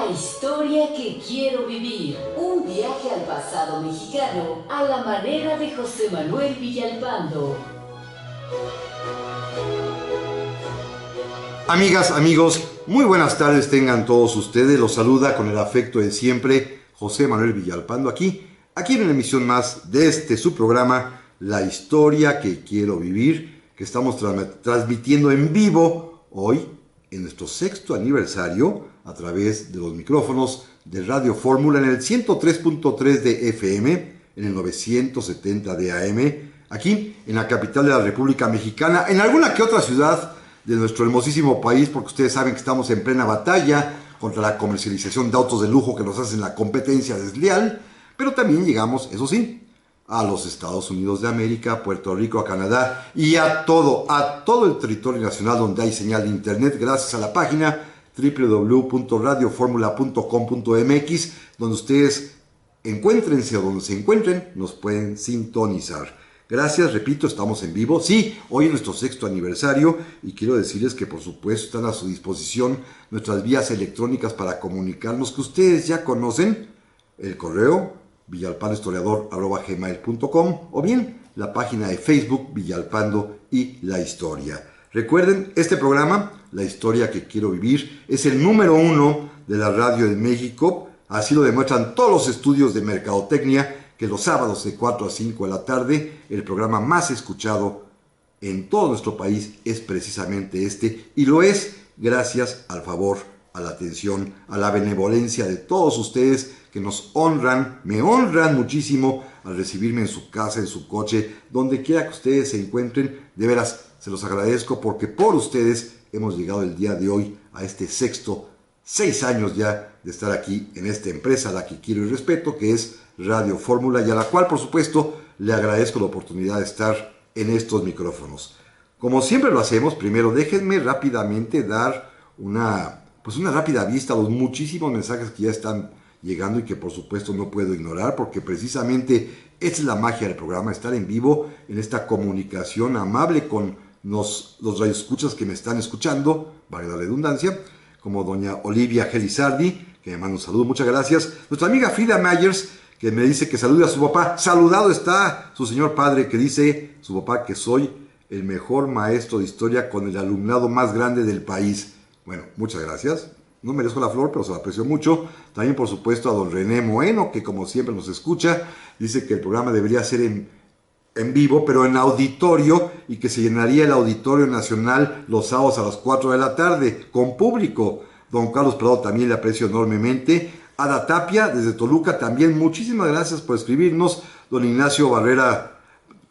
La historia que quiero vivir. Un viaje al pasado mexicano a la manera de José Manuel Villalpando. Amigas, amigos, muy buenas tardes tengan todos ustedes. Los saluda con el afecto de siempre José Manuel Villalpando aquí en una emisión más de su programa La historia que quiero vivir, que estamos transmitiendo en vivo hoy en nuestro 6º aniversario a través de los micrófonos de Radio Fórmula en el 103.3 de FM, en el 970 de AM, aquí en la capital de la República Mexicana, en alguna que otra ciudad de nuestro hermosísimo país, porque ustedes saben que estamos en plena batalla contra la comercialización de autos de lujo que nos hacen la competencia desleal, pero también llegamos, eso sí, a los Estados Unidos de América, Puerto Rico, a Canadá y a todo el territorio nacional donde hay señal de internet, gracias a la página www.radioformula.com.mx, donde ustedes encuéntrense o donde se encuentren, nos pueden sintonizar. Gracias, repito, estamos en vivo. Sí, hoy es nuestro 6º aniversario y quiero decirles que por supuesto están a su disposición nuestras vías electrónicas para comunicarnos, que ustedes ya conocen, el correo villalpandohistoriador@gmail.com o bien la página de Facebook Villalpando y la Historia. Recuerden, este programa, La historia que quiero vivir, es el número 1 de la radio en México. Así lo demuestran todos los estudios de mercadotecnia, que los sábados de 4 a 5 de la tarde, el programa más escuchado en todo nuestro país es precisamente este, y lo es gracias al favor, a la atención, a la benevolencia de todos ustedes que nos honran, me honran muchísimo al recibirme en su casa, en su coche, donde quiera que ustedes se encuentren. De veras, se los agradezco porque por ustedes hemos llegado el día de hoy a este 6 años ya de estar aquí en esta empresa a la que quiero y respeto, que es Radio Fórmula, y a la cual por supuesto le agradezco la oportunidad de estar en estos micrófonos. Como siempre lo hacemos, primero déjenme rápidamente dar una rápida vista a los muchísimos mensajes que ya están llegando y que por supuesto no puedo ignorar, porque precisamente esa es la magia del programa, estar en vivo en esta comunicación amable con los radioescuchas que me están escuchando, valga la redundancia, como doña Olivia Gelizardi, que me manda un saludo, muchas gracias. Nuestra amiga Frida Myers, que me dice que salude a su papá. Saludado está su señor padre, que dice su papá que soy el mejor maestro de historia con el alumnado más grande del país. Bueno, muchas gracias. No merezco la flor, pero se la aprecio mucho. También, por supuesto, a don René Moeno, que como siempre nos escucha. Dice que el programa debería ser en vivo, pero en auditorio, y que se llenaría el Auditorio Nacional los sábados a las 4 de la tarde, con público. Don Carlos Prado también le aprecio enormemente. Ada Tapia, desde Toluca, también muchísimas gracias por escribirnos. Don Ignacio Barrera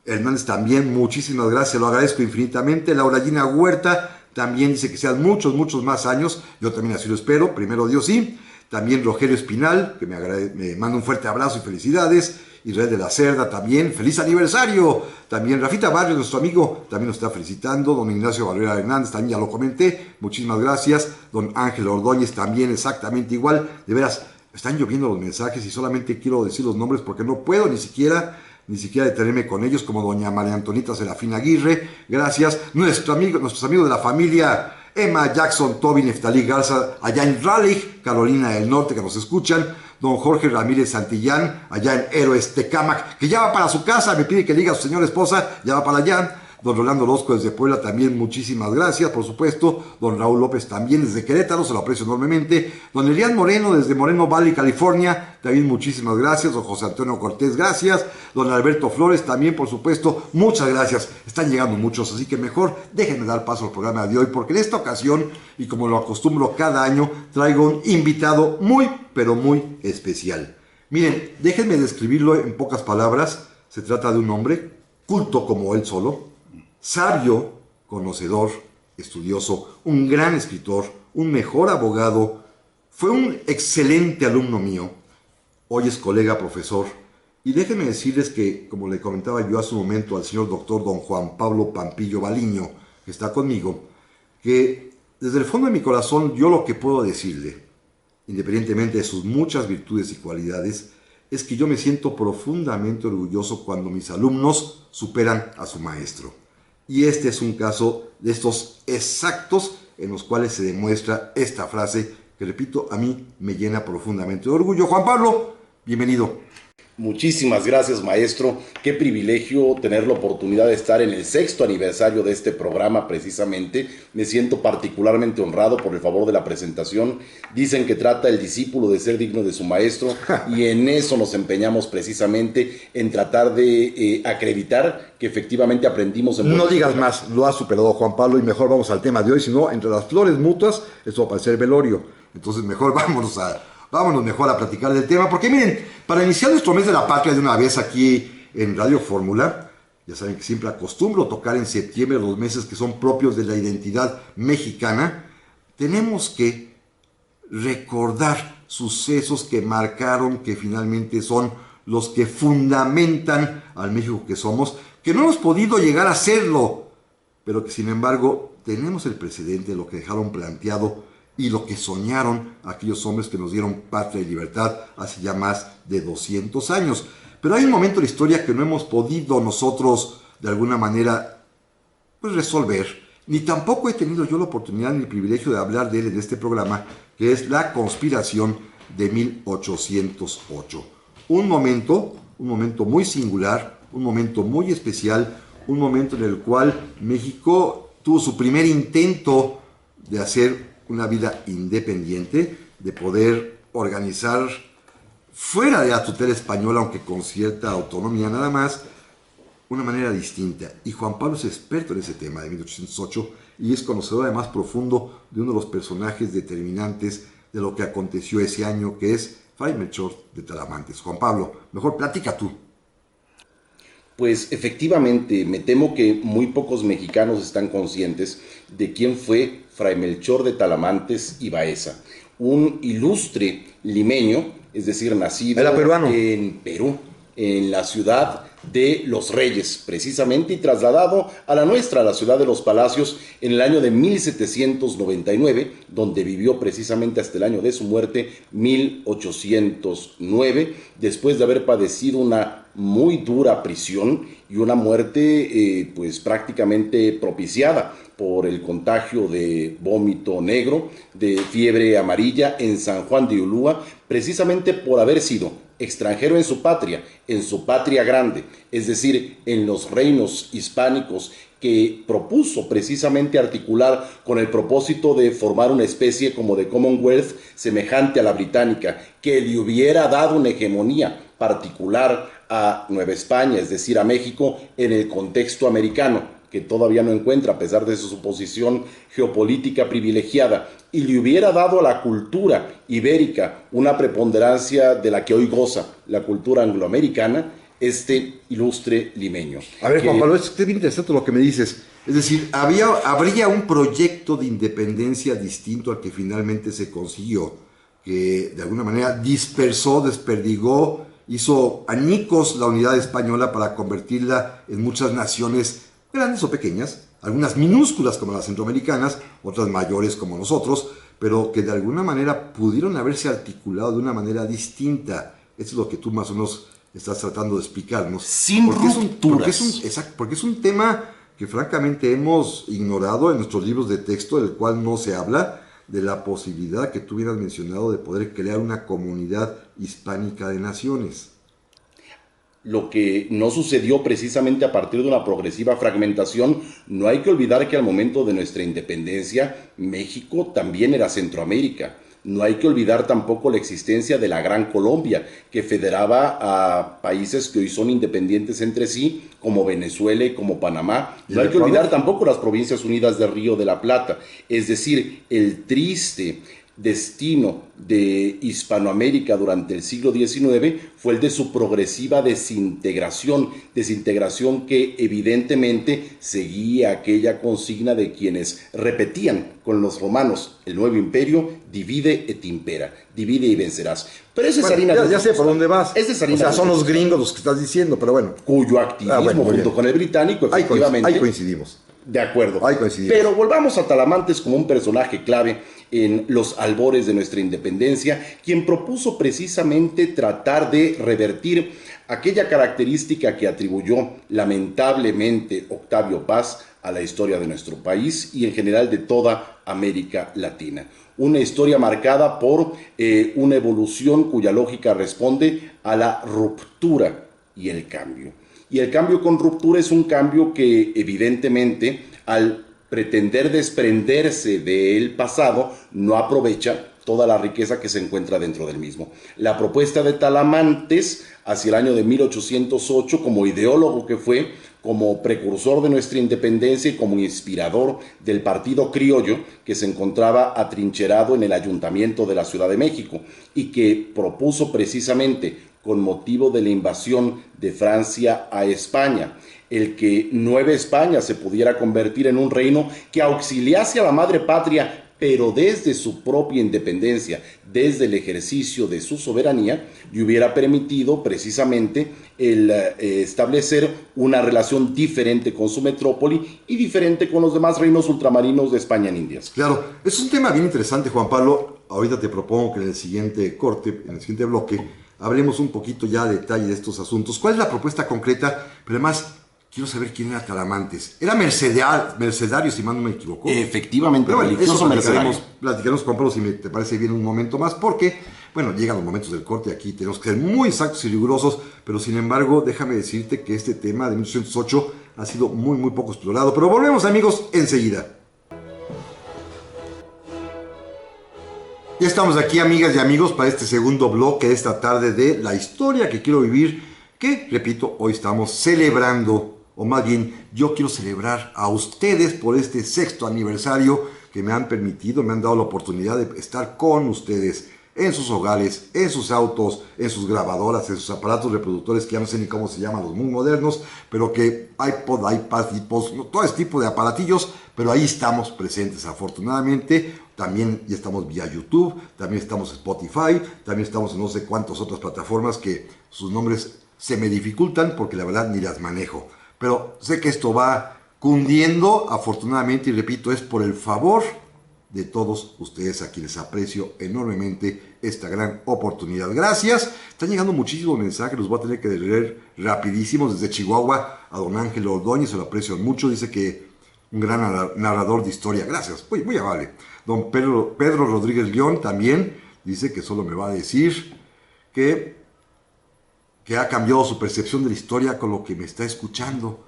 Hernández también, muchísimas gracias, lo agradezco infinitamente. Laura Gina Huerta también dice que sean muchos más años. Yo también así lo espero, primero Dios sí. También Rogelio Espinal, que me manda un fuerte abrazo y felicidades. Israel de la Cerda también, ¡feliz aniversario! También Rafita Barrios, nuestro amigo, también nos está felicitando. Don Ignacio Barrera Hernández, también ya lo comenté, muchísimas gracias. Don Ángel Ordóñez también, exactamente igual. De veras, están lloviendo los mensajes y solamente quiero decir los nombres porque no puedo ni siquiera detenerme con ellos, como doña María Antonita Serafín Aguirre, gracias. Nuestros amigos de la familia Emma Jackson, Tobin, Neftalí Garza, allá en Raleigh, Carolina del Norte, que nos escuchan. Don Jorge Ramírez Santillán, allá en Héroes Tecámac, que ya va para su casa, me pide que le diga a su señora esposa, ya va para allá. Don Rolando Orozco desde Puebla también, muchísimas gracias, por supuesto. Don Raúl López también desde Querétaro, se lo aprecio enormemente. Don Elian Moreno desde Moreno Valley, California, también muchísimas gracias. Don José Antonio Cortés, gracias. Don Alberto Flores también, por supuesto, muchas gracias. Están llegando muchos, así que mejor déjenme dar paso al programa de hoy, porque en esta ocasión, y como lo acostumbro cada año, traigo un invitado muy, pero muy especial. Miren, déjenme describirlo en pocas palabras. Se trata de un hombre culto como él solo, sabio, conocedor, estudioso, un gran escritor, un mejor abogado, fue un excelente alumno mío, hoy es colega profesor, y déjenme decirles que, como le comentaba yo hace un momento al señor doctor don Juan Pablo Pampillo Baliño, que está conmigo, que desde el fondo de mi corazón yo lo que puedo decirle, independientemente de sus muchas virtudes y cualidades, es que yo me siento profundamente orgulloso cuando mis alumnos superan a su maestro. Y es un caso de estos exactos en los cuales se demuestra esta frase que que repito, a mí me llena profundamente de orgullo. Juan Pablo, bienvenido. Muchísimas gracias, maestro. Qué privilegio tener la oportunidad de estar en el 6º aniversario de este programa, precisamente. Me siento particularmente honrado por el favor de la presentación. Dicen que trata el discípulo de ser digno de su maestro y en eso nos empeñamos precisamente, en tratar de acreditar que efectivamente aprendimos en... No digas más, lo has superado, Juan Pablo, y mejor vamos al tema de hoy, si no, entre las flores mutuas, esto va a parecer velorio. Entonces mejor vámonos mejor a platicar del tema, porque miren, para iniciar nuestro mes de la patria de una vez aquí en Radio Fórmula, ya saben que siempre acostumbro tocar en septiembre los meses que son propios de la identidad mexicana, tenemos que recordar sucesos que marcaron, que finalmente son los que fundamentan al México que somos, que no hemos podido llegar a serlo, pero que sin embargo tenemos el precedente de lo que dejaron planteado y lo que soñaron aquellos hombres que nos dieron patria y libertad hace ya más de 200 años. Pero hay un momento en la historia que no hemos podido nosotros de alguna manera resolver, ni tampoco he tenido yo la oportunidad ni el privilegio de hablar de él en este programa, que es la conspiración de 1808. Un momento muy singular, un momento muy especial, un momento en el cual México tuvo su primer intento de hacer una vida independiente, de poder organizar fuera de la tutela española, aunque con cierta autonomía nada más, una manera distinta. Y Juan Pablo es experto en ese tema de 1808 y es conocedor además profundo de uno de los personajes determinantes de lo que aconteció ese año, que es Fray Melchor de Talamantes. Juan Pablo, mejor platica tú. Pues efectivamente, me temo que muy pocos mexicanos están conscientes de quién fue Fray Melchor de Talamantes y Baeza, un ilustre limeño, es decir, nacido en Perú, en la ciudad de Los Reyes, precisamente, y trasladado a la nuestra, a la ciudad de los Palacios, en el año de 1799, donde vivió precisamente hasta el año de su muerte, 1809, después de haber padecido una muy dura prisión y una muerte pues prácticamente propiciada por el contagio de vómito negro, de fiebre amarilla en San Juan de Ulúa, precisamente por haber sido extranjero en su patria grande, es decir, en los reinos hispánicos, que propuso precisamente articular con el propósito de formar una especie como de Commonwealth semejante a la británica, que le hubiera dado una hegemonía particular a Nueva España, es decir, a México, en el contexto americano, que todavía no encuentra, a pesar de su posición geopolítica privilegiada, y le hubiera dado a la cultura ibérica una preponderancia de la que hoy goza la cultura angloamericana, este ilustre limeño. A ver, Juan Pablo, es bien interesante lo que me dices. Es decir, habría un proyecto de independencia distinto al que finalmente se consiguió, que de alguna manera dispersó, desperdigó, hizo añicos la unidad española para convertirla en muchas naciones grandes o pequeñas, algunas minúsculas como las centroamericanas, otras mayores como nosotros, pero que de alguna manera pudieron haberse articulado de una manera distinta. Eso es lo que tú más o menos estás tratando de explicarnos. Sin rupturas. Porque es un tema que francamente hemos ignorado en nuestros libros de texto, del cual no se habla, de la posibilidad que tú hubieras mencionado de poder crear una comunidad hispánica de naciones. Lo que no sucedió precisamente a partir de una progresiva fragmentación. No hay que olvidar que al momento de nuestra independencia, México también era Centroamérica. No hay que olvidar tampoco la existencia de la Gran Colombia, que federaba a países que hoy son independientes entre sí, como Venezuela y como Panamá. No hay que olvidar tampoco las Provincias Unidas de Río de la Plata. Es decir, el triste destino de Hispanoamérica durante el siglo XIX fue el de su progresiva desintegración que evidentemente seguía aquella consigna de quienes repetían con los romanos: el nuevo imperio divide et impera, divide y vencerás. Pero esa es harina ya sé por dónde vas. Son los gringos los que estás diciendo, pero bueno. Cuyo activismo junto con el británico efectivamente... Ahí coincidimos. De acuerdo. Ahí coincidimos. Pero volvamos a Talamantes como un personaje clave en los albores de nuestra independencia, quien propuso precisamente tratar de revertir aquella característica que atribuyó lamentablemente Octavio Paz a la historia de nuestro país y en general de toda América Latina. Una historia marcada por una evolución cuya lógica responde a la ruptura y el cambio. Y el cambio con ruptura es un cambio que evidentemente al pretender desprenderse del pasado no aprovecha toda la riqueza que se encuentra dentro del mismo. La propuesta de Talamantes hacia el año de 1808, como ideólogo que fue, como precursor de nuestra independencia y como inspirador del Partido Criollo, que se encontraba atrincherado en el Ayuntamiento de la Ciudad de México y que propuso precisamente con motivo de la invasión de Francia a España, el que Nueva España se pudiera convertir en un reino que auxiliase a la madre patria, pero desde su propia independencia, desde el ejercicio de su soberanía, le hubiera permitido precisamente el establecer una relación diferente con su metrópoli y diferente con los demás reinos ultramarinos de España en Indias. Claro, es un tema bien interesante, Juan Pablo. Ahorita te propongo que en el siguiente corte, en el siguiente bloque, hablemos un poquito ya a detalle de estos asuntos. ¿Cuál es la propuesta concreta? Pero además, quiero saber quién era Talamantes. Era mercedario, si mal no me equivoco. Efectivamente, pero bueno, religioso mercedario. Platicaremos, Juan Pablo, si te parece bien un momento más, porque, bueno, llegan los momentos del corte aquí, tenemos que ser muy exactos y rigurosos, pero sin embargo, déjame decirte que este tema de 1808 ha sido muy, muy poco explorado. Pero volvemos, amigos, enseguida. Ya estamos aquí, amigas y amigos, para este segundo bloque de esta tarde de La Historia que Quiero Vivir, que, repito, hoy estamos celebrando, o más bien, yo quiero celebrar a ustedes por este 6º aniversario que me han permitido, me han dado la oportunidad de estar con ustedes en sus hogares, en sus autos, en sus grabadoras, en sus aparatos reproductores, que ya no sé ni cómo se llaman, los muy modernos, pero que iPod, iPad, todo este tipo de aparatillos, pero ahí estamos presentes, afortunadamente. También ya estamos vía YouTube, también estamos en Spotify, también estamos en no sé cuántas otras plataformas que sus nombres se me dificultan porque la verdad ni las manejo. Pero sé que esto va cundiendo, afortunadamente, y repito, es por el favor de todos ustedes a quienes aprecio enormemente esta gran oportunidad. Gracias. Están llegando muchísimos mensajes, los voy a tener que leer rapidísimos. Desde Chihuahua a don Ángel Ordóñez, se lo aprecio mucho, dice que un gran narrador de historia. Gracias, muy, muy amable. Don Pedro Rodríguez León también dice que solo me va a decir que ha cambiado su percepción de la historia con lo que me está escuchando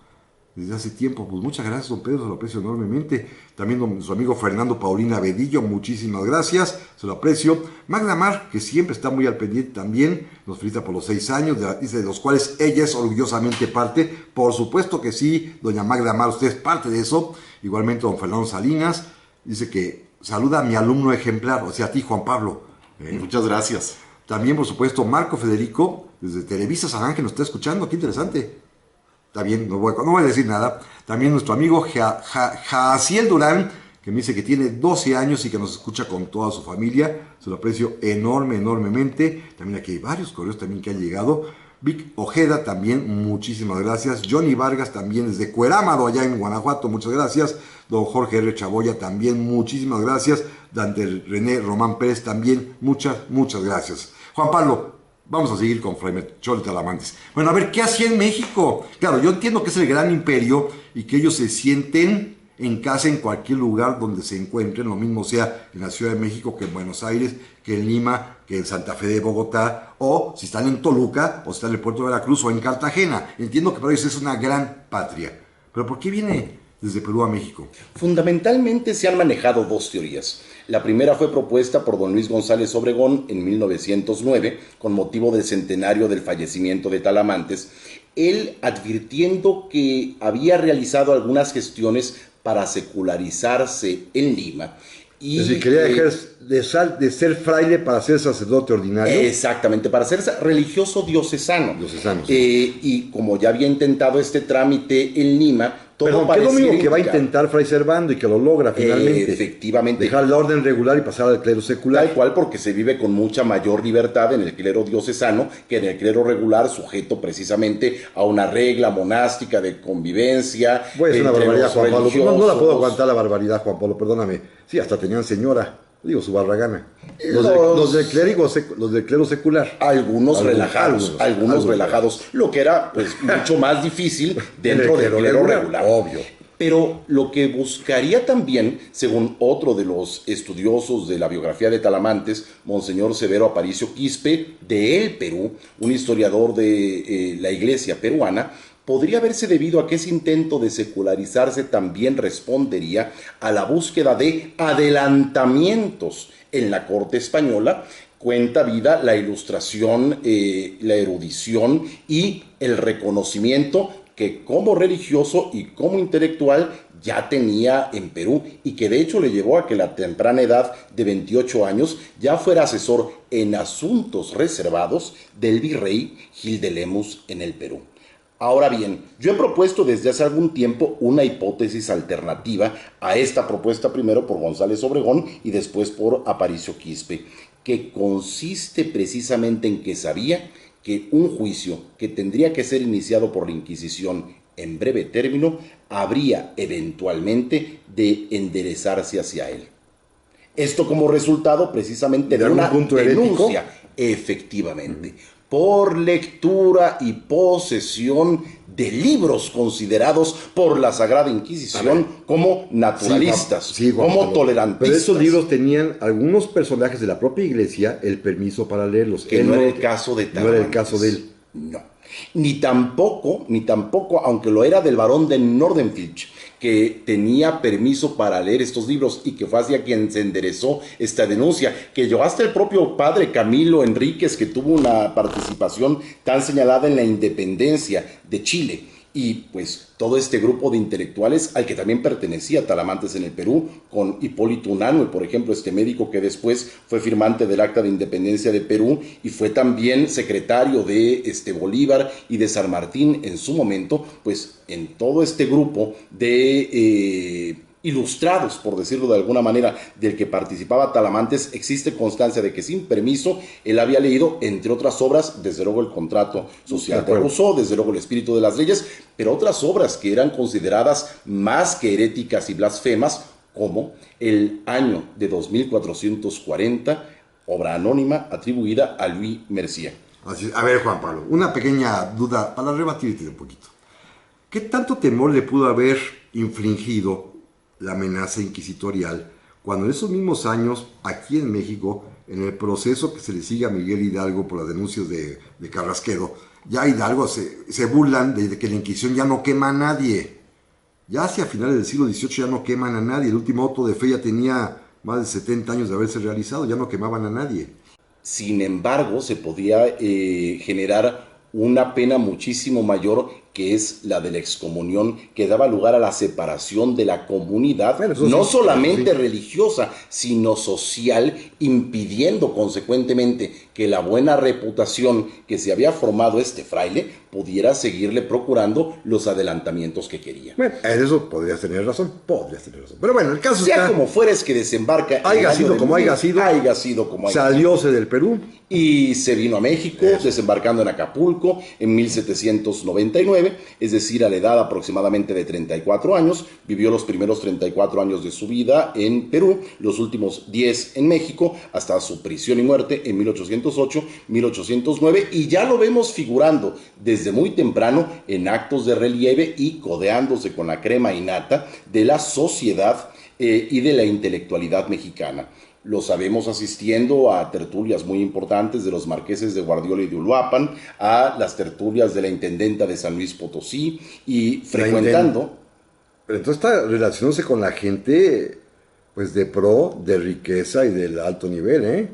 desde hace tiempo. Pues muchas gracias, don Pedro, se lo aprecio enormemente. También su amigo Fernando Paulina Bedillo, muchísimas gracias, se lo aprecio. Magda Mar, que siempre está muy al pendiente también, nos felicita por los 6 años, dice, de los cuales ella es orgullosamente parte. Por supuesto que sí, doña Magda Mar, usted es parte de eso. Igualmente don Fernando Salinas, dice que saluda a mi alumno ejemplar, o sea, a ti, Juan Pablo. Muchas gracias. También, por supuesto, Marco Federico, desde Televisa San Ángel, nos está escuchando, qué interesante. Está bien, no voy a decir nada. También nuestro amigo Jaciel Durán, que me dice que tiene 12 años y que nos escucha con toda su familia. Se lo aprecio enormemente. También aquí hay varios correos también que han llegado. Vic Ojeda también, muchísimas gracias. Johnny Vargas también desde Cuerámaro, allá en Guanajuato, muchas gracias. Don Jorge R. Chaboya también, muchísimas gracias. Dante René Román Pérez también, muchas gracias. Juan Pablo, vamos a seguir con Fray Melchor de Talamantes. Bueno, a ver, ¿qué hacía en México? Claro, yo entiendo que es el gran imperio y que ellos se sienten en casa en cualquier lugar donde se encuentren, lo mismo sea en la Ciudad de México que en Buenos Aires, que en Lima, que en Santa Fe de Bogotá, o si están en Toluca, o si están en el puerto de Veracruz, o en Cartagena. Entiendo que para ellos es una gran patria. Pero ¿por qué viene desde Perú a México? Fundamentalmente se han manejado dos teorías. La primera fue propuesta por don Luis González Obregón en 1909, con motivo del centenario del fallecimiento de Talamantes, él advirtiendo que había realizado algunas gestiones para secularizarse en Lima. Y, es decir, quería dejar de ser fraile para ser sacerdote ordinario. Exactamente, para ser religioso diocesano. Sí. Y como ya había intentado este trámite en Lima, todo Perdón, ¿qué es lo mismo que va a intentar Fray Servando y que lo logra finalmente? Efectivamente. Dejar la orden regular y pasar al clero secular. Tal cual, porque se vive con mucha mayor libertad en el clero diocesano que en el clero regular, sujeto precisamente a una regla monástica de convivencia. Pues es una barbaridad, Juan Pablo. No la puedo aguantar la barbaridad, Juan Pablo, perdóname. Sí, hasta tenían señora. Digo, su barragana. Los del clero secular. Algunos relajados. Lo que era pues mucho más difícil dentro del clero regular. Obvio. Pero lo que buscaría también, según otro de los estudiosos de la biografía de Talamantes, Monseñor Severo Aparicio Quispe, de El Perú, un historiador de la iglesia peruana, podría haberse debido a que ese intento de secularizarse también respondería a la búsqueda de adelantamientos en la corte española. Cuenta vida la ilustración, la erudición y el reconocimiento que como religioso y como intelectual ya tenía en Perú, y que de hecho le llevó a que a la temprana edad de 28 años ya fuera asesor en asuntos reservados del virrey Gil de Lemus en el Perú. Ahora bien, yo he propuesto desde hace algún tiempo una hipótesis alternativa a esta propuesta, primero por González Obregón y después por Aparicio Quispe, que consiste precisamente en que sabía que un juicio que tendría que ser iniciado por la Inquisición en breve término habría eventualmente de enderezarse hacia él. Esto como resultado precisamente de una denuncia, efectivamente, por lectura y posesión de libros considerados por la Sagrada Inquisición como naturalistas, como tolerantistas. Pero esos libros tenían algunos personajes de la propia iglesia el permiso para leerlos. Que no era el caso de Talamantes. No era el caso de él. No. Ni tampoco, aunque lo era del barón de Nordenfilch, que tenía permiso para leer estos libros y que fue hacia quien se enderezó esta denuncia, que llegó hasta el propio padre Camilo Enríquez, que tuvo una participación tan señalada en la independencia de Chile. Y pues todo este grupo de intelectuales al que también pertenecía Talamantes en el Perú, con Hipólito Unanue, por ejemplo, este médico que después fue firmante del Acta de Independencia de Perú y fue también secretario de Bolívar y de San Martín en su momento. Pues en todo este grupo de ilustrados, por decirlo de alguna manera, del que participaba Talamantes, existe constancia de que sin permiso él había leído, entre otras obras, desde luego el Contrato Social de Rousseau, desde luego el Espíritu de las Leyes, pero otras obras que eran consideradas más que heréticas y blasfemas, como El Año de 2440, obra anónima atribuida a Louis Mercier. Así, a ver, Juan Pablo, una pequeña duda para rebatirte un poquito. ¿Qué tanto temor le pudo haber infligido la amenaza inquisitorial cuando en esos mismos años, aquí en México, en el proceso que se le sigue a Miguel Hidalgo por las denuncias de Carrasquedo, ya Hidalgo se burlan de que la Inquisición ya no quema a nadie? Ya hacia finales del siglo XVIII ya no queman a nadie. El último auto de fe ya tenía más de 70 años de haberse realizado, ya no quemaban a nadie. Sin embargo, se podía generar una pena muchísimo mayor, que es la de la excomunión, que daba lugar a la separación de la comunidad, no solamente religiosa, sino social, impidiendo consecuentemente que la buena reputación que se había formado este fraile pudiera seguirle procurando los adelantamientos que quería. Bueno, en eso podrías tener razón, Pero bueno, el caso sea como fuera, es que desembarca. Haya sido como haya sido. Salióse del Perú. Y se vino a México, desembarcando en Acapulco en 1799, es decir, a la edad aproximadamente de 34 años. Vivió los primeros 34 años de su vida en Perú, los últimos 10 en México, hasta su prisión y muerte en 1808, 1809, y ya lo vemos figurando desde muy temprano en actos de relieve y codeándose con la crema innata de la sociedad y de la intelectualidad mexicana. Lo sabemos asistiendo a tertulias muy importantes de los marqueses de Guardiola y de Uruapan, a las tertulias de la intendenta de San Luis Potosí y frecuentando. Pero entonces está relacionándose con la gente pues de pro, de riqueza y del alto nivel,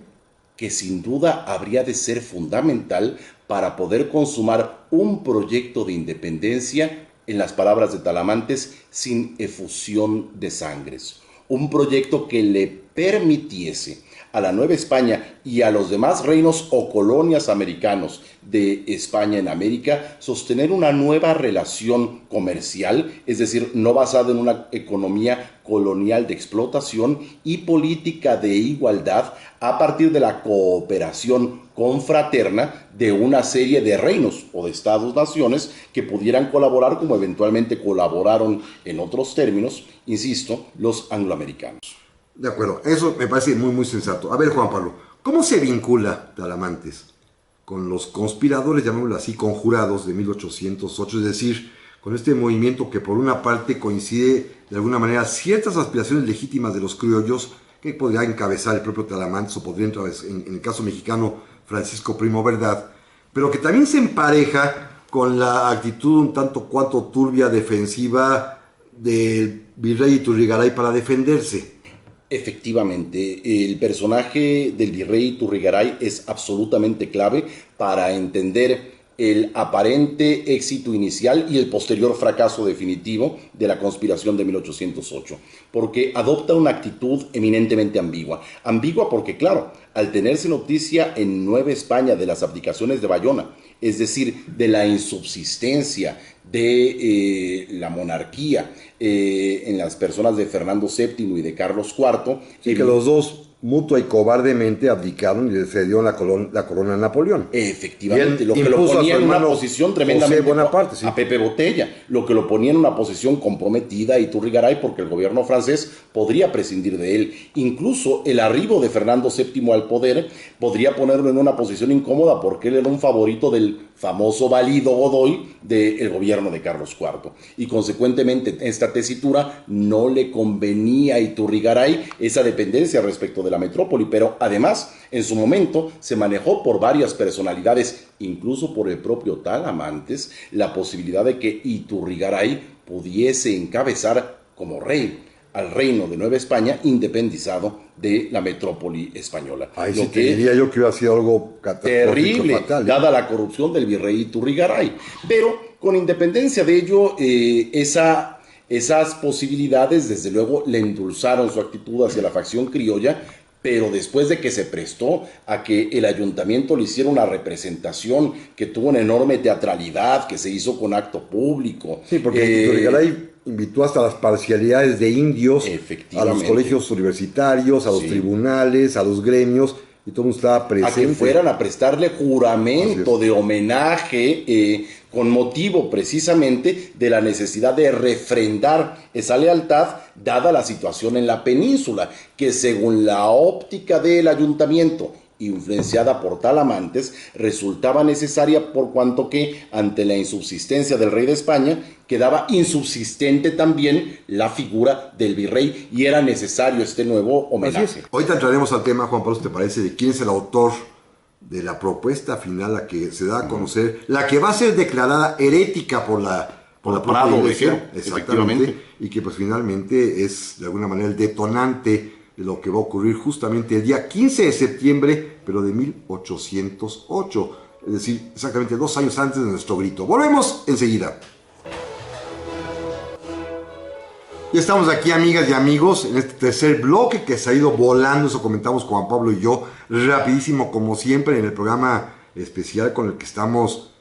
que sin duda habría de ser fundamental para poder consumar un proyecto de independencia, en las palabras de Talamantes, sin efusión de sangres. Un proyecto que le permitiese a la Nueva España y a los demás reinos o colonias americanos de España en América sostener una nueva relación comercial, es decir, no basada en una economía colonial de explotación, y política de igualdad a partir de la cooperación confraterna de una serie de reinos o de estados-naciones que pudieran colaborar, como eventualmente colaboraron en otros términos, insisto, los angloamericanos. De acuerdo, eso me parece muy, muy sensato. A ver, Juan Pablo, ¿cómo se vincula Talamantes con los conspiradores, llamémoslo así, conjurados de 1808? Es decir, con este movimiento que por una parte coincide de alguna manera ciertas aspiraciones legítimas de los criollos que podría encabezar el propio Talamantes o podría en el caso mexicano Francisco Primo Verdad, pero que también se empareja con la actitud un tanto cuanto turbia defensiva del virrey Iturrigaray para defenderse. Efectivamente, el personaje del virrey Iturrigaray es absolutamente clave para entender el aparente éxito inicial y el posterior fracaso definitivo de la conspiración de 1808, porque adopta una actitud eminentemente ambigua. Ambigua porque, claro, al tenerse noticia en Nueva España de las abdicaciones de Bayona, es decir, de la insubsistencia de la monarquía en las personas de Fernando VII y de Carlos IV. Sí, que los dos mutua y cobardemente abdicaron y le cedieron la corona a Napoleón. Efectivamente, lo que lo ponía en una posición tremendamente Bonaparte, sí. a Pepe Botella, lo que lo ponía en una posición comprometida a Iturrigaray porque el gobierno francés podría prescindir de él. Incluso el arribo de Fernando VII al poder podría ponerlo en una posición incómoda porque él era un favorito del famoso Valido Godoy del gobierno de Carlos IV. Y consecuentemente esta tesitura no le convenía a Iturrigaray esa dependencia respecto de la metrópoli, pero además en su momento se manejó por varias personalidades, incluso por el propio Talamantes, la posibilidad de que Iturrigaray pudiese encabezar como rey al reino de Nueva España independizado de la metrópoli española. Ahí sí te diría yo que hubiera sido algo terrible, fatal, dada la corrupción del virrey Iturrigaray. Pero con independencia de ello, esas posibilidades desde luego le endulzaron su actitud hacia la facción criolla, pero después de que se prestó a que el ayuntamiento le hiciera una representación que tuvo una enorme teatralidad, que se hizo con acto público. Sí, porque Iturrigaray invitó hasta las parcialidades de indios a los colegios universitarios, a los tribunales, a los gremios, y todo el mundo estaba presente. A que fueran a prestarle juramento de homenaje con motivo precisamente de la necesidad de refrendar esa lealtad dada la situación en la península, que según la óptica del ayuntamiento, influenciada por Talamantes, resultaba necesaria por cuanto que, ante la insubsistencia del rey de España, quedaba insubsistente también la figura del virrey y era necesario este nuevo homenaje. Ahorita entraremos al tema, Juan Pablo, ¿te parece? De quién es el autor de la propuesta final, la que se da a conocer, la que va a ser declarada herética por la propia Iglesia, exactamente, y que pues finalmente es de alguna manera el detonante de lo que va a ocurrir justamente el día 15 de septiembre, pero de 1808, es decir, exactamente 2 años antes de nuestro grito. Volvemos enseguida. Ya estamos aquí, amigas y amigos, en este tercer bloque que se ha ido volando, eso comentamos Juan Pablo y yo, rapidísimo como siempre en el programa especial con el que estamos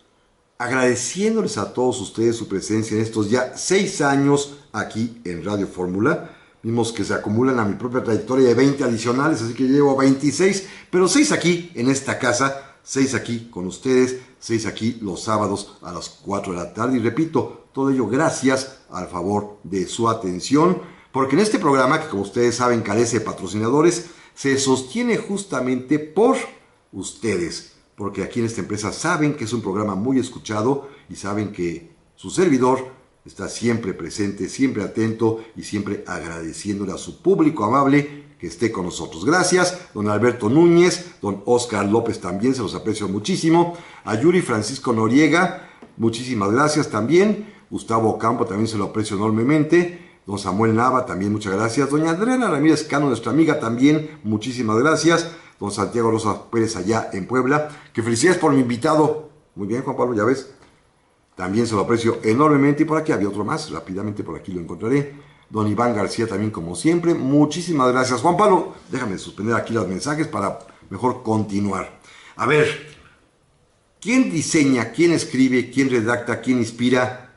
agradeciéndoles a todos ustedes su presencia en estos ya 6 años aquí en Radio Fórmula. Vimos que se acumulan a mi propia trayectoria de 20 adicionales, así que llevo 26, pero 6 aquí en esta casa, 6 aquí con ustedes, 6 aquí los sábados a las 4 de la tarde. Y repito, todo ello gracias al favor de su atención, porque en este programa, que como ustedes saben carece de patrocinadores, se sostiene justamente por ustedes, porque aquí en esta empresa saben que es un programa muy escuchado y saben que su servidor está siempre presente, siempre atento y siempre agradeciéndole a su público amable que esté con nosotros. Gracias, don Alberto Núñez, don Oscar López también, se los aprecio muchísimo. A Yuri Francisco Noriega, muchísimas gracias también. Gustavo Campo también se lo aprecio enormemente. Don Samuel Nava también, muchas gracias. Doña Adriana Ramírez Cano, nuestra amiga también, muchísimas gracias. Don Santiago Rosa Pérez allá en Puebla, que felicidades por mi invitado. Muy bien, Juan Pablo, ya ves. También se lo aprecio enormemente. Y por aquí había otro más, rápidamente por aquí lo encontraré. Don Iván García también, como siempre. Muchísimas gracias. Juan Pablo, déjame suspender aquí los mensajes para mejor continuar. A ver, ¿quién diseña, quién escribe, quién redacta, quién inspira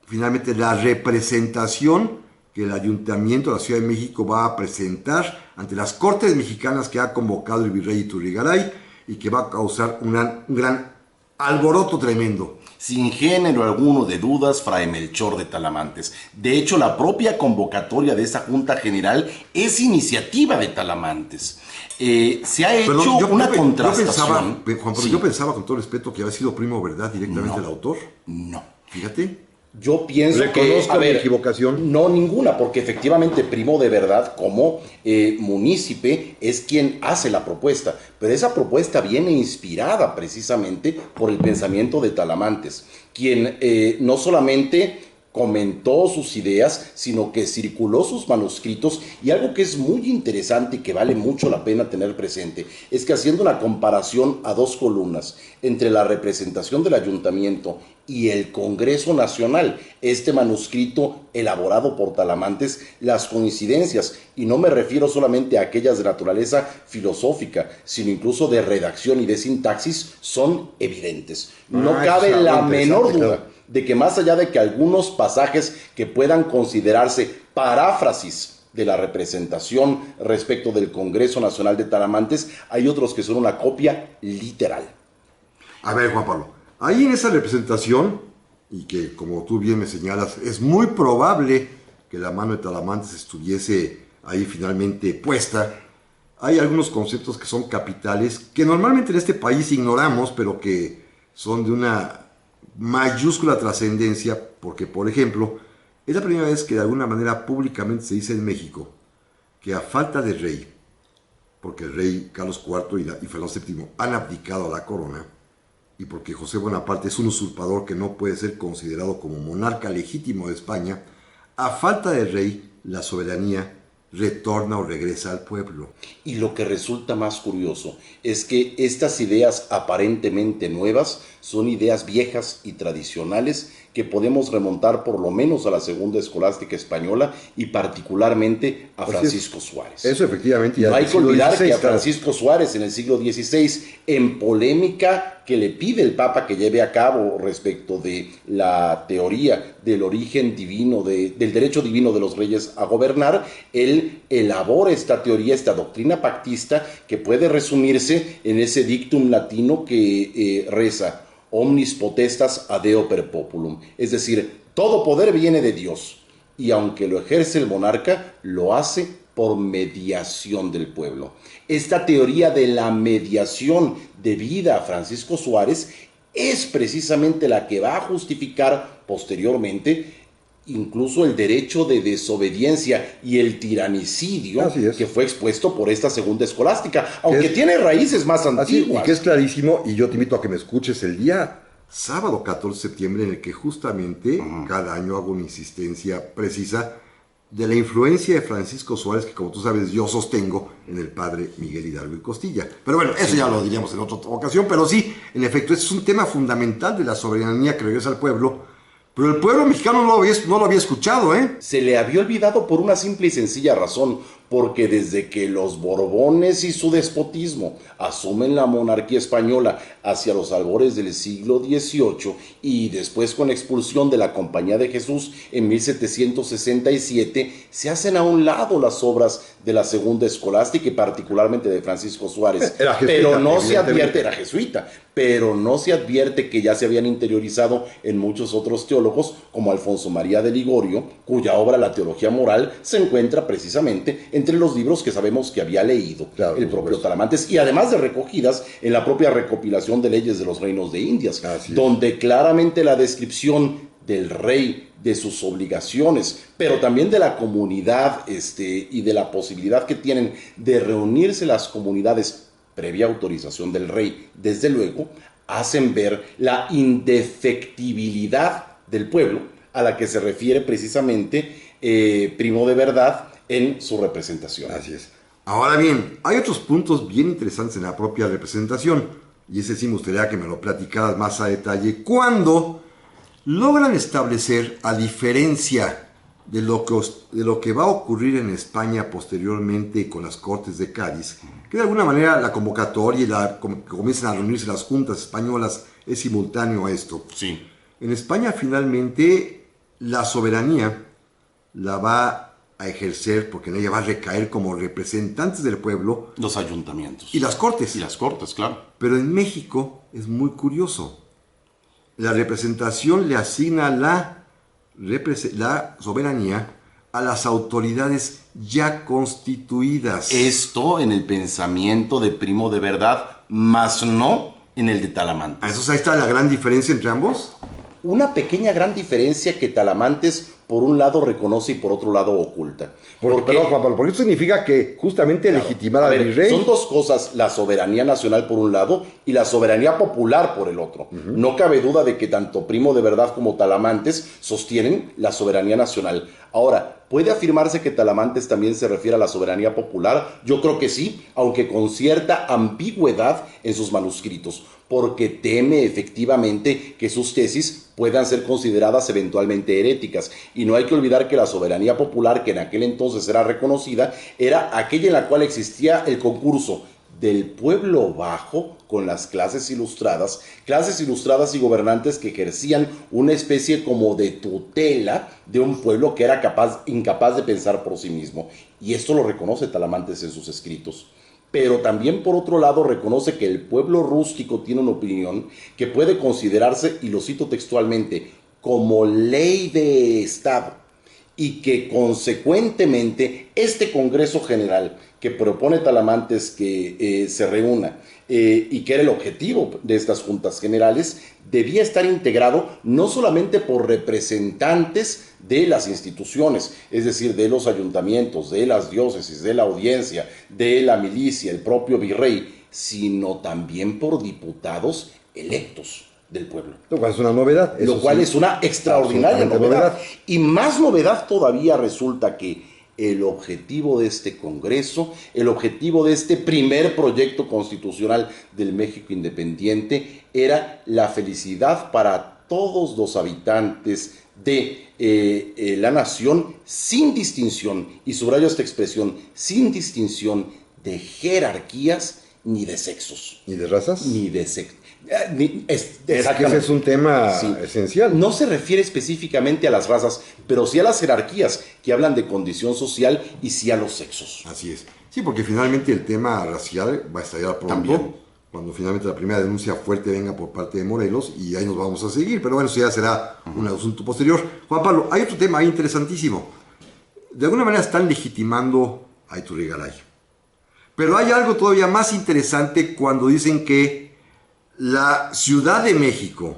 finalmente la representación que el Ayuntamiento de la Ciudad de México va a presentar ante las Cortes Mexicanas que ha convocado el virrey Iturrigaray y que va a causar un gran alboroto tremendo? Sin género alguno de dudas, Fray Melchor de Talamantes. De hecho, la propia convocatoria de esa Junta General es iniciativa de Talamantes. Se ha hecho una contrastación. Yo pensaba, con todo respeto, que había sido Primo Verdad directamente el autor. No. Fíjate. Yo pienso Reconozco mi equivocación. No, ninguna, porque efectivamente Primo de Verdad, como munícipe, es quien hace la propuesta. Pero esa propuesta viene inspirada precisamente por el pensamiento de Talamantes, quien no solamente comentó sus ideas, sino que circuló sus manuscritos, y algo que es muy interesante y que vale mucho la pena tener presente, es que haciendo una comparación a dos columnas entre la representación del ayuntamiento y el Congreso Nacional, este manuscrito elaborado por Talamantes, las coincidencias, y no me refiero solamente a aquellas de naturaleza filosófica, sino incluso de redacción y de sintaxis, son evidentes. No cabe la menor duda de que más allá de que algunos pasajes que puedan considerarse paráfrasis de la representación respecto del Congreso Nacional de Talamantes, hay otros que son una copia literal. A ver, Juan Pablo, ahí en esa representación, y que como tú bien me señalas, es muy probable que la mano de Talamantes estuviese ahí finalmente puesta, hay algunos conceptos que son capitales, que normalmente en este país ignoramos, pero que son de una mayúscula trascendencia, porque, por ejemplo, es la primera vez que de alguna manera públicamente se dice en México que a falta de rey, porque el rey Carlos IV y Fernando VII han abdicado a la corona, y porque José Bonaparte es un usurpador que no puede ser considerado como monarca legítimo de España, a falta de rey, la soberanía retorna o regresa al pueblo. Y lo que resulta más curioso es que estas ideas aparentemente nuevas son ideas viejas y tradicionales que podemos remontar por lo menos a la Segunda Escolástica Española y particularmente a Francisco Suárez. Eso efectivamente. No hay que olvidar que a Francisco Suárez en el siglo XVI, en polémica que le pide el Papa que lleve a cabo respecto de la teoría del origen divino, del derecho divino de los reyes a gobernar, él elabora esta teoría, esta doctrina pactista, que puede resumirse en ese dictum latino que reza: omnis potestas adeo per populum, es decir, todo poder viene de Dios, y aunque lo ejerce el monarca, lo hace por mediación del pueblo. Esta teoría de la mediación debida a Francisco Suárez es precisamente la que va a justificar posteriormente incluso el derecho de desobediencia y el tiranicidio que fue expuesto por esta Segunda Escolástica, aunque tiene raíces más antiguas. Y que es clarísimo, y yo te invito a que me escuches el día sábado 14 de septiembre, en el que justamente cada año hago una insistencia precisa de la influencia de Francisco Suárez, que como tú sabes yo sostengo en el padre Miguel Hidalgo y Costilla. Pero bueno, eso ya lo diríamos en otra ocasión, pero sí, en efecto, este es un tema fundamental de la soberanía que regresa al pueblo. Pero el pueblo mexicano no lo había escuchado, ¿eh? Se le había olvidado por una simple y sencilla razón, porque desde que los Borbones y su despotismo asumen la monarquía española hacia los albores del siglo XVIII y después con la expulsión de la Compañía de Jesús en 1767, se hacen a un lado las obras de la Segunda Escolástica y particularmente de Francisco Suárez. Era jesuita, pero no se advierte, era jesuita, pero no se advierte que ya se habían interiorizado en muchos otros teólogos, como Alfonso María de Ligorio, cuya obra La Teología Moral se encuentra precisamente entre los libros que sabemos que había leído el propio Talamantes, y además de recogidas en la propia recopilación de leyes de los reinos de Indias, donde claramente la descripción del rey, de sus obligaciones, pero también de la comunidad y de la posibilidad que tienen de reunirse las comunidades previa autorización del rey, desde luego, hacen ver la indefectibilidad del pueblo a la que se refiere precisamente Primo de Verdad en su representación. Así es. Ahora bien, hay otros puntos bien interesantes en la propia representación, y ese sí me gustaría que me lo platicaras más a detalle. Cuando logran establecer, a diferencia de lo que va a ocurrir en España posteriormente con las Cortes de Cádiz, que de alguna manera la convocatoria y que comienzan a reunirse las juntas españolas es simultáneo a esto. Sí. En España finalmente la soberanía la va a ejercer, porque en ella va a recaer como representantes del pueblo los ayuntamientos y las cortes. Y las cortes, claro. Pero en México es muy curioso. La representación le asigna la soberanía a las autoridades ya constituidas. Esto en el pensamiento de Primo de Verdad, más no en el de Talamantes. Entonces ahí está la gran diferencia entre ambos. una pequeña gran diferencia que Talamantes por un lado reconoce y por otro lado oculta. Pero Juan Pablo, porque eso significa que justamente legitimar al virrey. Son dos cosas, la soberanía nacional por un lado y la soberanía popular por el otro. No cabe duda de que tanto Primo de Verdad como Talamantes sostienen la soberanía nacional. Ahora, ¿puede afirmarse que Talamantes también se refiere a la soberanía popular? Yo creo que sí, aunque con cierta ambigüedad en sus manuscritos, porque teme efectivamente que sus tesis puedan ser consideradas eventualmente heréticas. Y no hay que olvidar que la soberanía popular, que en aquel entonces era reconocida, era aquella en la cual existía el concurso del pueblo bajo con las clases ilustradas y gobernantes que ejercían una especie como de tutela de un pueblo que era incapaz de pensar por sí mismo. Y esto lo reconoce Talamantes en sus escritos. Pero también por otro lado reconoce que el pueblo rústico tiene una opinión que puede considerarse, y lo cito textualmente, como ley de Estado, y que consecuentemente este Congreso General que propone Talamantes que se reúna y que era el objetivo de estas juntas generales, debía estar integrado no solamente por representantes de las instituciones, es decir, de los ayuntamientos, de las diócesis, de la audiencia, de la milicia, el propio virrey, sino también por diputados electos del pueblo. Lo cual es una novedad. Lo cual es una extraordinaria novedad. Y más novedad todavía resulta que el objetivo de este Congreso, el objetivo de este primer proyecto constitucional del México independiente era la felicidad para todos los habitantes de la nación sin distinción, y subrayo esta expresión, sin distinción de jerarquías ni de sexos. ¿Ni de razas? Ni de sexos. Es que ese es un tema esencial. No se refiere específicamente a las razas, pero sí a las jerarquías que hablan de condición social y sí a los sexos. Así es. Sí, porque finalmente el tema racial va a estallar pronto. También. Cuando finalmente la primera denuncia fuerte venga por parte de Morelos, y ahí nos vamos a seguir. Pero bueno, eso ya será un asunto posterior. Juan Pablo, hay otro tema ahí interesantísimo. De alguna manera están legitimando a Iturrigaray. Pero hay algo todavía más interesante cuando dicen que la Ciudad de México,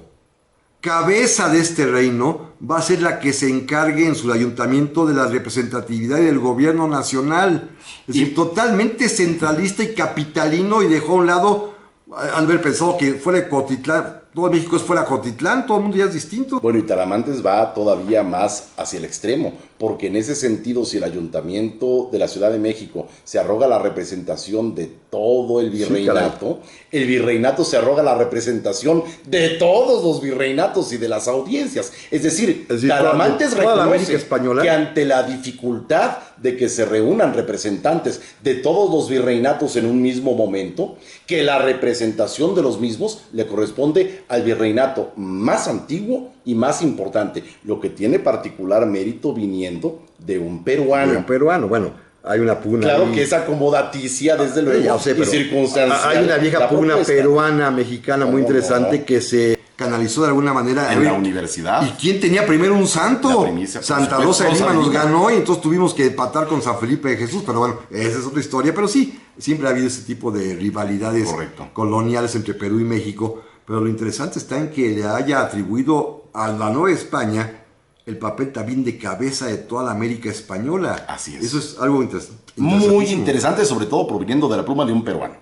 cabeza de este reino, va a ser la que se encargue en su ayuntamiento de la representatividad y del gobierno nacional. Es decir, totalmente centralista y capitalino, y dejó a un lado, al haber pensado que fuera de Cotitlán, todo México es fuera Cotitlán, todo el mundo ya es distinto. Bueno, y Talamantes va todavía más hacia el extremo, porque en ese sentido, si el ayuntamiento de la Ciudad de México se arroga la representación de todo el virreinato, el virreinato se arroga la representación de todos los virreinatos y de las audiencias. Es decir Talamantes reconoce que ante la dificultad de que se reúnan representantes de todos los virreinatos en un mismo momento, que la representación de los mismos le corresponde al virreinato más antiguo y más importante, lo que tiene particular mérito viniendo de un peruano. De un peruano, bueno, hay una pugna. Claro que es acomodaticia, desde luego, ya sé, y circunstancial. Hay una vieja pugna peruana, mexicana, muy interesante, que se canalizó de alguna manera en la universidad. ¿Y quién tenía primero un santo? Primicia, Santa Rosa de Lima nos ganó, y entonces tuvimos que empatar con San Felipe de Jesús. Pero bueno, esa es otra historia. Pero sí, siempre ha habido ese tipo de rivalidades coloniales entre Perú y México. Pero lo interesante está en que le haya atribuido a la Nueva España el papel también de cabeza de toda la América española. Así es. Eso es algo interesante. Muy interesante, sobre todo proviniendo de la pluma de un peruano.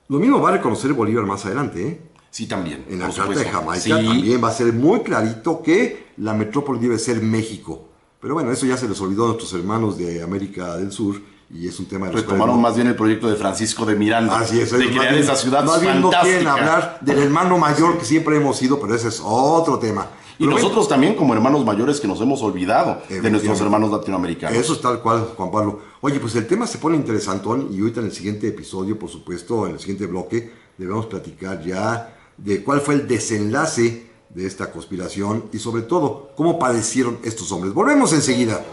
Lo mismo va a reconocer Bolívar más adelante, ¿eh? Sí, también. En la Carta de Jamaica también va a ser muy clarito que la metrópoli debe ser México. Pero bueno, eso ya se les olvidó a nuestros hermanos de América del Sur, y es un tema de... Retomaron más bien el proyecto de Francisco de Miranda. Así es. De crear esa ciudad más bien fantástica. No quieren hablar del hermano mayor que siempre hemos sido, pero ese es otro tema. Y pero nosotros también como hermanos mayores que nos hemos olvidado de nuestros hermanos latinoamericanos. Eso es tal cual, Juan Pablo. Oye, pues el tema se pone interesantón, y ahorita en el siguiente episodio, por supuesto, en el siguiente bloque, debemos platicar ya de cuál fue el desenlace de esta conspiración y sobre todo cómo padecieron estos hombres. Volvemos enseguida.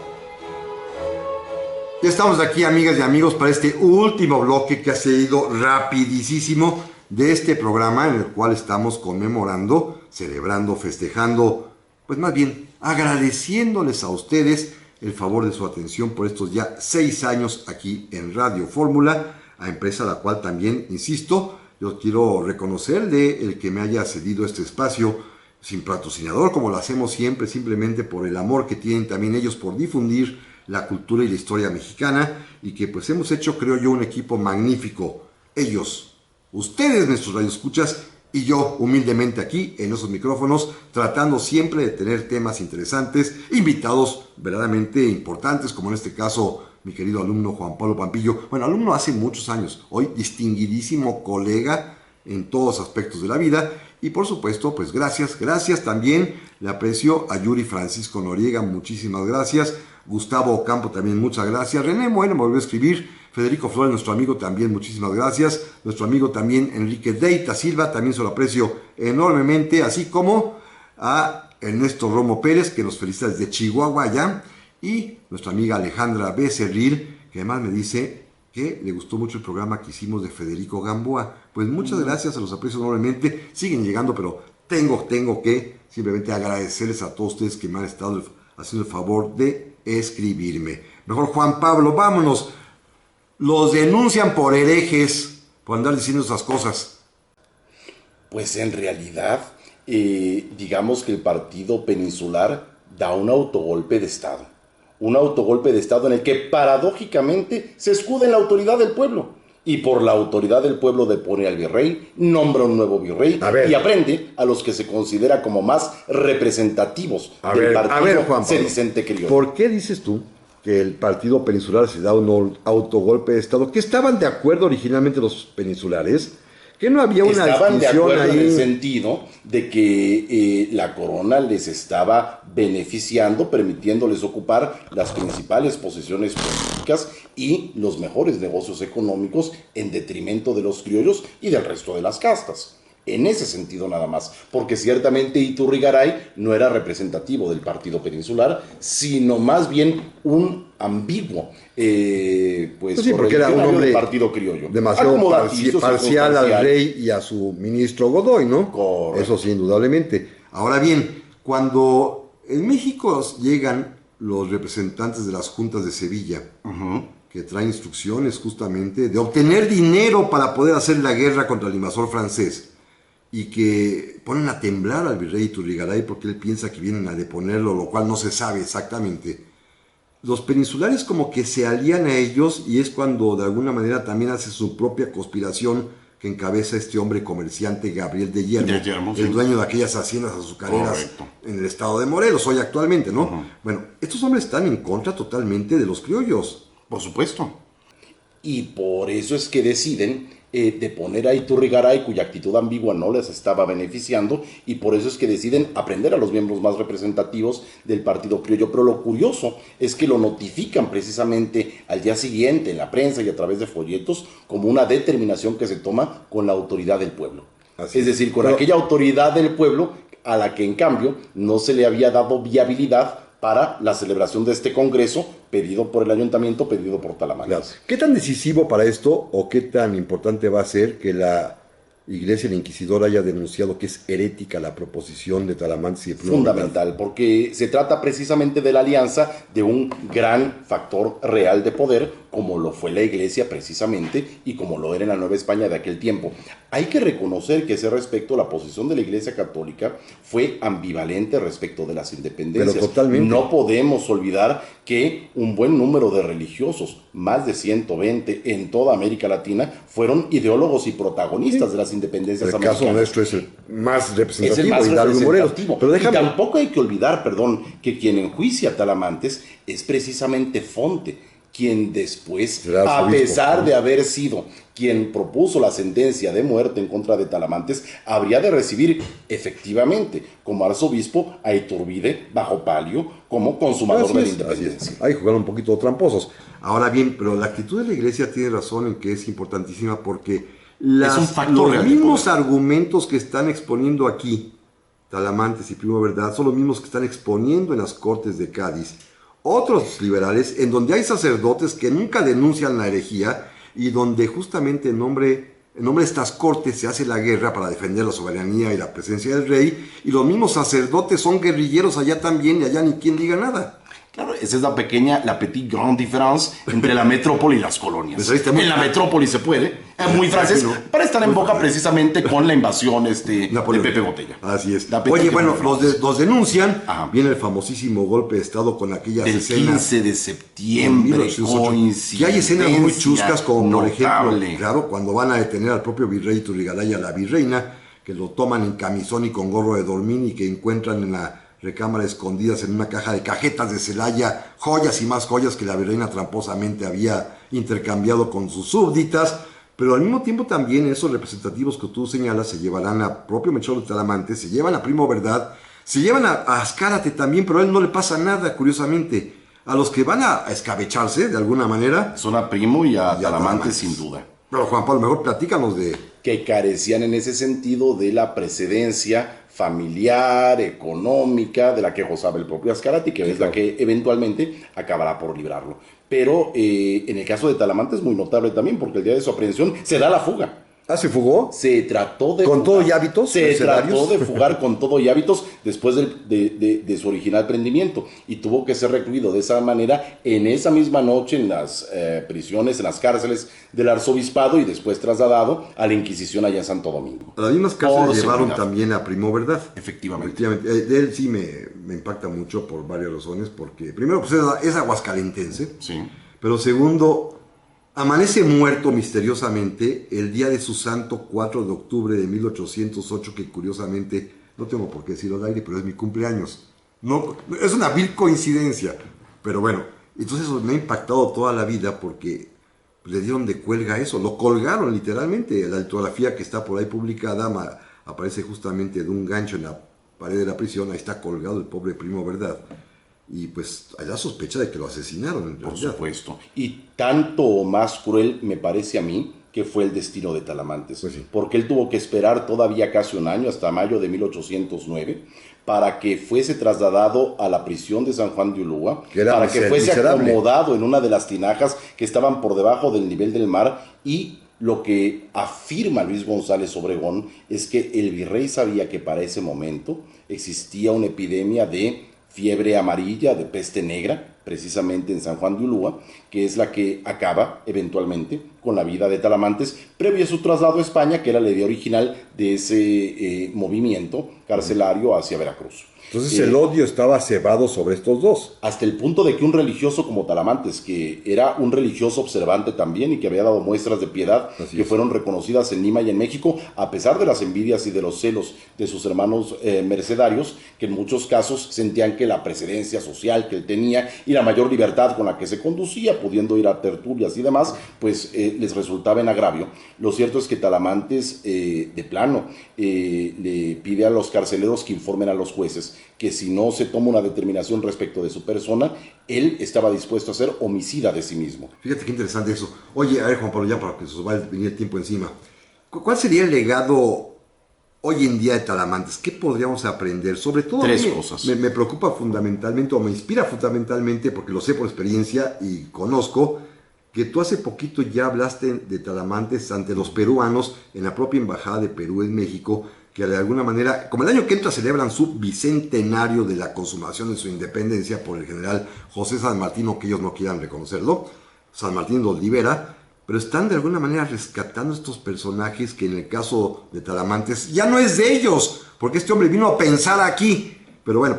Ya estamos aquí, amigas y amigos, para este último bloque que ha sido rapidísimo de este programa, en el cual estamos conmemorando, celebrando, festejando, pues más bien agradeciéndoles a ustedes el favor de su atención por estos ya 6 años aquí en Radio Fórmula, a empresa a la cual también, insisto, yo quiero reconocerle el que me haya cedido este espacio sin patrocinador, como lo hacemos siempre, simplemente por el amor que tienen también ellos por difundir la cultura y la historia mexicana, y que pues hemos hecho, creo yo, un equipo magnífico. Ellos, ustedes, nuestros radioescuchas, y yo, humildemente aquí, en esos micrófonos, tratando siempre de tener temas interesantes, invitados verdaderamente importantes, como en este caso, mi querido alumno Juan Pablo Pampillo. Bueno, alumno hace muchos años, hoy distinguidísimo colega en todos aspectos de la vida. Y por supuesto, pues gracias también, le aprecio a Yuri Francisco Noriega, muchísimas gracias. Gustavo Ocampo también, muchas gracias. René Bueno me volvió a escribir. Federico Flores, nuestro amigo, también muchísimas gracias. Nuestro amigo también Enrique Deita Silva, también se lo aprecio enormemente, así como a Ernesto Romo Pérez, que nos felicita desde Chihuahua allá, y nuestra amiga Alejandra Becerril, que además me dice que le gustó mucho el programa que hicimos de Federico Gamboa. Pues muchas gracias, se los aprecio enormemente. Siguen llegando, pero tengo que simplemente agradecerles a todos ustedes que me han estado haciendo el favor de escribirme. Mejor, Juan Pablo, vámonos. Los denuncian por herejes, por andar diciendo esas cosas. Pues en realidad, digamos que el Partido Peninsular da un autogolpe de Estado. Un autogolpe de Estado en el que paradójicamente se escuda en la autoridad del pueblo. Y por la autoridad del pueblo depone al virrey, nombra un nuevo virrey y aprende a los que se considera como más representativos del partido Juan Pablo, sedicente criollo. ¿Por qué dices tú que el Partido Peninsular se da un autogolpe de Estado? ¿Que estaban de acuerdo originalmente los peninsulares? ¿Que no había una Estaban de distinción acuerdo ahí? en el sentido de que la corona les estaba beneficiando, permitiéndoles ocupar las principales posiciones políticas y los mejores negocios económicos en detrimento de los criollos y del resto de las castas. En ese sentido nada más, porque ciertamente Iturrigaray no era representativo del Partido Peninsular, sino más bien un ambiguo Pues sí, porque era un hombre del Partido Criollo. demasiado parcial al rey y a su ministro Godoy, ¿no? Correcto. Eso sí, indudablemente. Ahora bien, cuando en México llegan los representantes de las juntas de Sevilla, que traen instrucciones justamente de obtener dinero para poder hacer la guerra contra el invasor francés, y que ponen a temblar al virrey Iturrigaray porque él piensa que vienen a deponerlo, lo cual no se sabe exactamente. Los peninsulares como que se alían a ellos, y es cuando de alguna manera también hace su propia conspiración que encabeza este hombre comerciante Gabriel de Yermo, el dueño de aquellas haciendas azucareras en el estado de Morelos, hoy actualmente, ¿no? Bueno, estos hombres están en contra totalmente de los criollos. Por supuesto. Y por eso es que deciden deponer a Iturrigaray, cuya actitud ambigua no les estaba beneficiando, y por eso es que deciden aprender a los miembros más representativos del Partido Criollo. Pero lo curioso es que lo notifican precisamente al día siguiente en la prensa y a través de folletos como una determinación que se toma con la autoridad del pueblo. Es decir, con aquella autoridad del pueblo a la que en cambio no se le había dado viabilidad para la celebración de este congreso pedido por el ayuntamiento, pedido por Talamantes. Claro. ¿Qué tan decisivo para esto o qué tan importante va a ser que la Iglesia el Inquisidor haya denunciado que es herética la proposición de Talamantes y de Fundamental, porque se trata precisamente de la alianza de un gran factor real de poder, como lo fue la Iglesia precisamente, y como lo era en la Nueva España de aquel tiempo. Hay que reconocer que ese respecto, la posición de la Iglesia Católica fue ambivalente respecto de las independencias. Pero totalmente. No podemos olvidar que un buen número de religiosos, más de 120 en toda América Latina, fueron ideólogos y protagonistas de las independencias americanas. El caso nuestro es el más representativo, Es el más Hidalgo y Morelos. Pero y tampoco hay que olvidar, que quien enjuicia a Talamantes es precisamente Fonte, quien después, a pesar de haber sido quien propuso la sentencia de muerte en contra de Talamantes, habría de recibir efectivamente como arzobispo a Iturbide bajo palio como consumador de la independencia. Ahí jugaron un poquito tramposos. Ahora bien, pero la actitud de la Iglesia tiene razón en que es importantísima, porque los mismos argumentos que están exponiendo aquí Talamantes y Primo Verdad son los mismos que están exponiendo en las Cortes de Cádiz otros liberales, en donde hay sacerdotes que nunca denuncian la herejía y donde justamente en nombre de estas cortes se hace la guerra para defender la soberanía y la presencia del rey, y los mismos sacerdotes son guerrilleros allá también, y allá ni quien diga nada. Claro, esa es la petite grande différence entre la metrópoli y las colonias. En la metrópoli se puede, es muy francés, para estar en boca precisamente con la invasión de Pepe Botella. Así es. Oye, bueno, los denuncian. Ajá. Viene el famosísimo golpe de Estado con aquellas escenas. 15 de septiembre, y hay escenas muy chuscas, como por ejemplo, claro, cuando van a detener al propio virrey Iturrigaray y a la virreina, que lo toman en camisón y con gorro de dormir y que encuentran en la recámara escondidas en una caja de cajetas de Celaya, joyas y más joyas que la virreina tramposamente había intercambiado con sus súbditas, pero al mismo tiempo también esos representativos que tú señalas se llevarán a propio Melchor de Talamante, se llevan a Primo Verdad, se llevan a Azcárate también, pero a él no le pasa nada, curiosamente. A los que van a escabecharse, de alguna manera, son a Primo y a Talamante, sin duda. Pero Juan Pablo, mejor platícanos de... Que carecían en ese sentido de la precedencia familiar, económica, de la que gozaba el propio Azcárate, que es la que eventualmente acabará por librarlo. Pero en el caso de Talamante es muy notable también, porque el día de su aprehensión se da la fuga. ¿Ah, se fugó? Se trató de... ¿Con todo y hábitos? Se trató de fugar con todo y hábitos después de su original prendimiento. Y tuvo que ser recluido de esa manera en esa misma noche en las prisiones, en las cárceles del arzobispado y después trasladado a la Inquisición allá en Santo Domingo. A las mismas cárceles llevaron también a Primo Verdad. Efectivamente. De él sí me impacta mucho por varias razones. Porque primero, pues es aguascalentense. Sí. Pero segundo... Amanece muerto misteriosamente el día de su santo 4 de octubre de 1808, que curiosamente, no tengo por qué decirlo al aire, pero es mi cumpleaños. No, es una vil coincidencia, pero bueno, entonces eso me ha impactado toda la vida porque le dieron de cuelga eso, lo colgaron literalmente. La litografía que está por ahí publicada aparece justamente de un gancho en la pared de la prisión, ahí está colgado el pobre Primo Verdad. Y pues hay la sospecha de que lo asesinaron. Por supuesto. Y tanto más cruel me parece a mí que fue el destino de Talamantes. Pues sí. Porque él tuvo que esperar todavía casi un año, hasta mayo de 1809, para que fuese trasladado a la prisión de San Juan de Ulúa, para que fuese acomodado en una de las tinajas que estaban por debajo del nivel del mar. Y lo que afirma Luis González Obregón es que el virrey sabía que para ese momento existía una epidemia de fiebre amarilla, de peste negra, precisamente en San Juan de Ulúa, que es la que acaba eventualmente con la vida de Talamantes, previo a su traslado a España, que era la idea original de ese movimiento carcelario hacia Veracruz. Entonces el odio estaba cebado sobre estos dos. Hasta el punto de que un religioso como Talamantes, que era un religioso observante también y que había dado muestras de piedad que fueron reconocidas en Lima y en México, a pesar de las envidias y de los celos de sus hermanos mercedarios, que en muchos casos sentían que la precedencia social que él tenía y la mayor libertad con la que se conducía, pudiendo ir a tertulias y demás, pues les resultaba en agravio. Lo cierto es que Talamantes, de plano, le pide a los carceleros que informen a los jueces que si no se toma una determinación respecto de su persona, él estaba dispuesto a ser homicida de sí mismo. Fíjate qué interesante eso. Oye, a ver, Juan Pablo, ya para que se nos vaya a venir el tiempo encima, ¿cuál sería el legado hoy en día de Talamantes? ¿Qué podríamos aprender? Sobre todo, tres cosas. Me preocupa fundamentalmente, o me inspira fundamentalmente, porque lo sé por experiencia y conozco, que tú hace poquito ya hablaste de Talamantes ante los peruanos en la propia Embajada de Perú en México, que de alguna manera, como el año que entra celebran su bicentenario de la consumación de su independencia por el general José San Martín, aunque ellos no quieran reconocerlo, San Martín los libera, pero están de alguna manera rescatando estos personajes que en el caso de Talamantes ya no es de ellos, porque este hombre vino a pensar aquí. Pero bueno,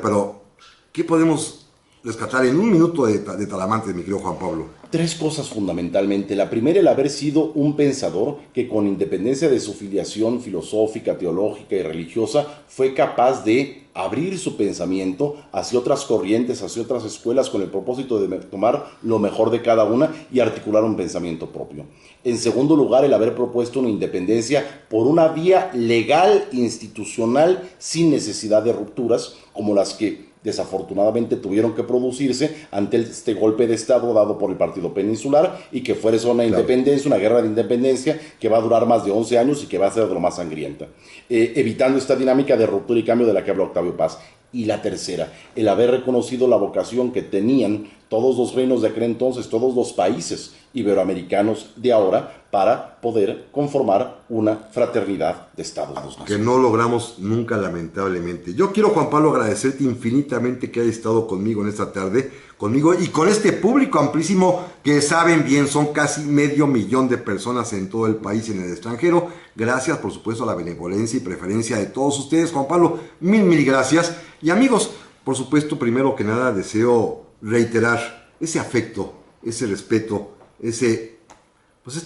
¿qué podemos rescatar en un minuto de Talamantes, mi querido Juan Pablo? Tres cosas fundamentalmente. La primera, el haber sido un pensador que con independencia de su filiación filosófica, teológica y religiosa, fue capaz de abrir su pensamiento hacia otras corrientes, hacia otras escuelas, con el propósito de tomar lo mejor de cada una y articular un pensamiento propio. En segundo lugar, el haber propuesto una independencia por una vía legal, institucional, sin necesidad de rupturas, como las que desafortunadamente tuvieron que producirse ante este golpe de Estado dado por el Partido Peninsular y que fue una independencia, una guerra de independencia que va a durar más de 11 años y que va a ser de lo más sangrienta, evitando esta dinámica de ruptura y cambio de la que habla Octavio Paz. Y la tercera, el haber reconocido la vocación que tenían todos los reinos de aquel entonces, todos los países iberoamericanos de ahora, para poder conformar una fraternidad de estados. Que no logramos nunca, lamentablemente. Yo quiero, Juan Pablo, agradecerte infinitamente que hayas estado conmigo en esta tarde, conmigo y con este público amplísimo que saben bien, son casi 500,000 de personas en todo el país y en el extranjero. Gracias, por supuesto, a la benevolencia y preferencia de todos ustedes, Juan Pablo. Mil gracias. Y amigos, por supuesto, primero que nada, deseo reiterar ese afecto, ese respeto, este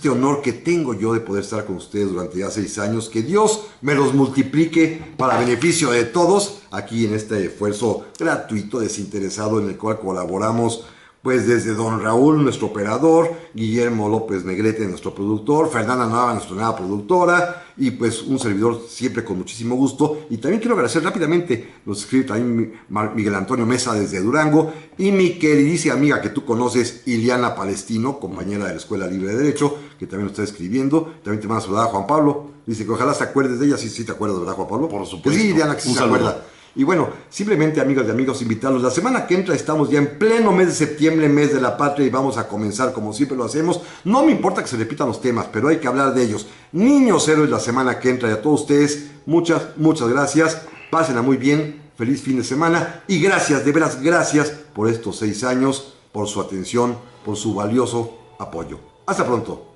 honor que tengo yo de poder estar con ustedes durante ya 6 años. Que Dios me los multiplique para beneficio de todos aquí en este esfuerzo gratuito, desinteresado, en el cual colaboramos pues desde don Raúl, nuestro operador, Guillermo López Negrete, nuestro productor, Fernanda Nava, nuestra nueva productora, y pues un servidor siempre con muchísimo gusto. Y también quiero agradecer rápidamente, nos escribe también Miguel Antonio Mesa desde Durango, y mi queridísima amiga que tú conoces, Iliana Palestino, compañera de la Escuela Libre de Derecho, que también nos está escribiendo. También te manda a saludar a Juan Pablo, dice que ojalá se acuerdes de ella. Sí te acuerdas, ¿verdad, Juan Pablo? Por supuesto. Que sí, Iliana, que sí se acuerda. Y bueno, simplemente, amigas y amigos, invitarlos. La semana que entra estamos ya en pleno mes de septiembre, mes de la patria, y vamos a comenzar como siempre lo hacemos. No me importa que se repitan los temas, pero hay que hablar de ellos. Niños héroes la semana que entra, y a todos ustedes, muchas gracias. Pásenla muy bien, feliz fin de semana, y gracias, de veras, gracias por estos 6 años, por su atención, por su valioso apoyo. Hasta pronto.